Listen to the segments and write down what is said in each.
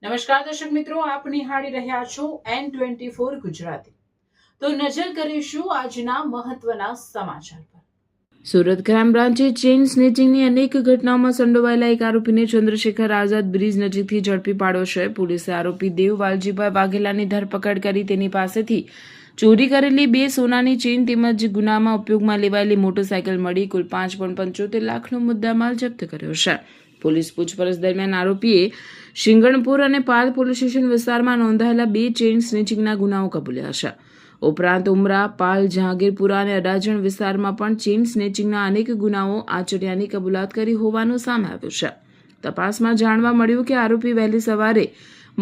નમસ્કાર દર્શક મિત્રો, આપ નિહાળી રહ્યા છો N24 ગુજરાતી। તો નજર કરીશું આજના મહત્વના સમાચાર પર। સુરત ક્રાઇમ બ્રાન્ચે ચેઇન સ્નેચિંગની અનેક ઘટનાઓમાં સંડોવાયેલા એક આરોપીને ચંદ્રશેખર આઝાદ બ્રિજ નજીકથી ઝડપી પાડ્યો છે। પોલીસે આરોપી દેવ વાલજીભાઈ વાઘેલાની ધરપકડ કરી તેની પાસેથી ચોરી કરેલી 2 સોનાની ચેઇન તેમજ ગુનામાં ઉપયોગમાં લેવાયેલી મોટરસાયકલ મળી કુલ 5.75 લાખનો મુદ્દામાલ જપ્ત કર્યો છે। પોલીસ પૂછપરછ દરમિયાન આરોપીએ શિંગણપુર અને પાલ પોલીસ સ્ટેશન વિસ્તારમાં નોંધાયેલા 2 ચેઇન સ્નેચિંગના ગુનાઓ કબૂલ્યા છે। ઉપરાંત ઉમરા, પાલ, જહાંગીરપુરા અને અડાજણ વિસ્તારમાં પણ ચેઇન સ્નેચિંગના અનેક ગુનાઓ આચર્યાની કબૂલાત કરી હોવાનું સામે આવ્યું છે। તપાસમાં જાણવા મળ્યું કે આરોપી વહેલી સવારે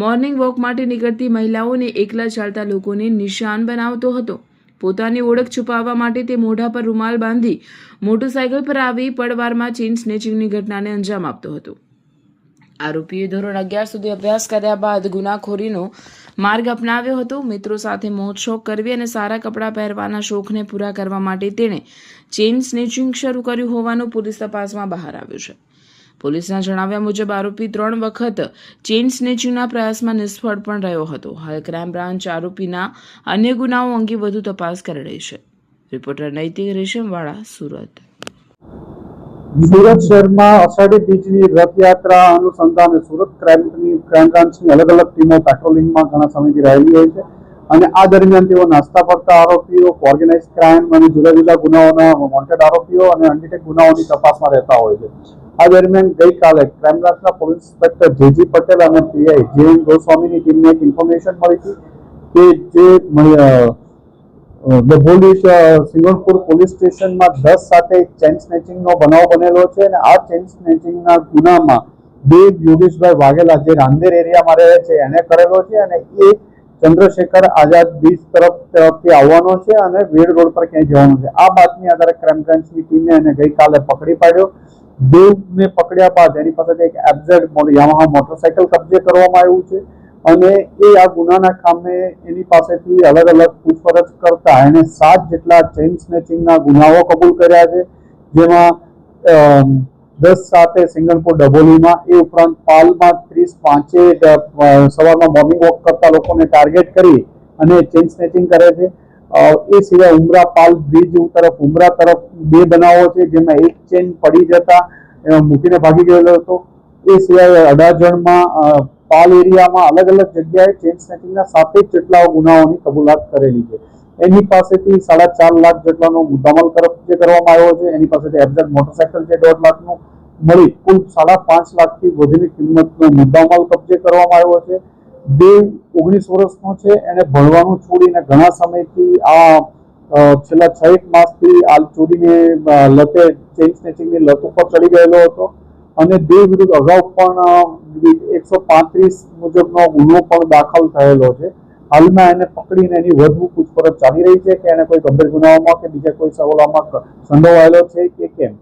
મોર્નિંગ વોક માટે નીકળતી મહિલાઓને એકલા ચાલતા લોકોને નિશાન બનાવતો હતો। પોતાની ઓળખ છુપાવવા માટે તે મોઢા પર રૂમાલ બાંધી મોટરસાયકલ પર આવી પળવારમાં ચેઇન સ્નેચિંગની ઘટનાને અંજામ આપતો હતો। આરોપીએ ધોરણ 11 સુધી અભ્યાસ કર્યા બાદ ગુનાખોરીનો માર્ગ અપનાવ્યો હતો। મિત્રો સાથે મોજશોખ કરવી અને સારા કપડાં પહેરવાના શોખને પૂરા કરવા માટે તેણે ચેઇન સ્નેચિંગ શરૂ કર્યું હોવાનું પોલીસ તપાસમાં બહાર આવ્યું છે। પોલીસના જણાવ્યા મુજબ આરોપી 3 વખત ચેઇન સ્નેચિંગના પ્રયાસમાં નિષ્ફળ પણ રહ્યો હતો। હાલ ક્રાઇમ બ્રાન્ચ આરોપીના અન્ય ગુનાઓ અંગે વધુ તપાસ કરી રહી છે। રિપોર્ટર નૈતિક રેશમવાળા, સુરત। સુરત શહેરમાં અષાઢી બીજની રથયાત્રા અનુસંધાને સુરત ક્રાઇમ બ્રાન્ચની અલગ અલગ ટીમો પેટ્રોલિંગમાં ઘણા સમયથી રહેલી હોય છે અને આ દરમિયાન તેઓ નાસ્તા ફરતા આરોપીઓ, ઓર્ગેનાઇઝ ક્રાઇમ અને જુદા જુદા ગુનાઓના વોન્ટેડ આરોપીઓ અને અનડિટેક્ટ ગુનાઓની તપાસમાં રહેતા હોય છે। આ દરમિયાન ગઈકાલે ક્રાઇમ બ્રાન્ચના પોલીસ ઇન્સ્પેક્ટર જે પટેલ અને પીઆઈ જે ગોસ્વામીની ટીમને એક ઇન્ફોર્મેશન મળી હતી કે જે ડભોલી સિંગણપુર પોલીસ સ્ટેશનમાં 10 સાથે એક ચેઇન સ્નેચિંગનો બનાવ બનેલો છે અને આ ચેઇન સ્નેચિંગના ગુનામાં દેવ યોગેશભાઈ વાઘેલા જે રાંદેર એરિયામાં રહે છે એને કરેલો છે અને એ ચંદ્રશેખર આઝાદ બીચ તરફથી આવવાનો છે અને વેડ રોડ પર ક્યાંય જવાનું છે। આ બાતમી આધારે ક્રાઇમ બ્રાન્ચની ટીમે એને ગઈકાલે પકડી પાડ્યો। દેવને પકડ્યા બાદ એની પાસેથી એક એફઝેડ યામાહા મોટરસાયકલ કબજે કરવામાં આવ્યું છે અને એ આ ગુનાના કામે એની પાસેથી અલગ અલગ પૂછપરછ કરતા એને 7 જેટલા ચેઇન સ્નેચિંગના ગુનાઓ કબૂલ કર્યા છે, જેમાં 10 સાથે સિંગણપુર ડભોલીમાં, એ ઉપરાંત પાલમાં 30-5 સવારમાં મોર્નિંગ વોક કરતા લોકોને ટાર્ગેટ કરી અને ચેઇન સ્નેચિંગ કરે છે। એ સિવાય ઉમરા પાલ બ્રિજ તરફ ઉમરા તરફ 2 બનાવો છે, જેમાં એક ચેઇન પડી જતા મૂકીને ભાગી ગયેલો હતો। એ સિવાય અડાજણમાં પાલ એરિયામાં અલગ અલગ જગ્યાએ ચેઇન સ્નેચિંગના 7 જેટલા ગુનાઓની કબૂલાત કરેલી છે। એની પાસેથી 4.5 લાખ જેટલાનો મુદ્દામાલ કબજે કરવામાં આવ્યો છે। એની પાસેથી એફઝેડ મોટરસાયકલ જે 1.5 લાખનું મળી કુલ 5.5 લાખથી વધુની કિંમતનો મુદ્દામાલ કબજે કરવામાં આવ્યો છે। દેવ 19 વર્ષનો છે, એને ભણવાનું છોડીને ઘણા સમયથી આ છેલ્લા 6 માસથી આ ચોરીને લતે ચેઇન સ્નેચિંગની લત ઉપર ચડી ગયેલો હતો અને દેવ વિરુદ્ધ અગાઉ પણ 135 મુજબનો ગુનો પણ દાખલ થયેલો છે। હાલમાં એને પકડીને એની વધુ પૂછપરછ ચાલી રહી છે કે એને કોઈ ગંભીર ગુનાઓમાં કે બીજા કોઈ સવાલોમાં સંડોવાયેલો છે કે કેમ।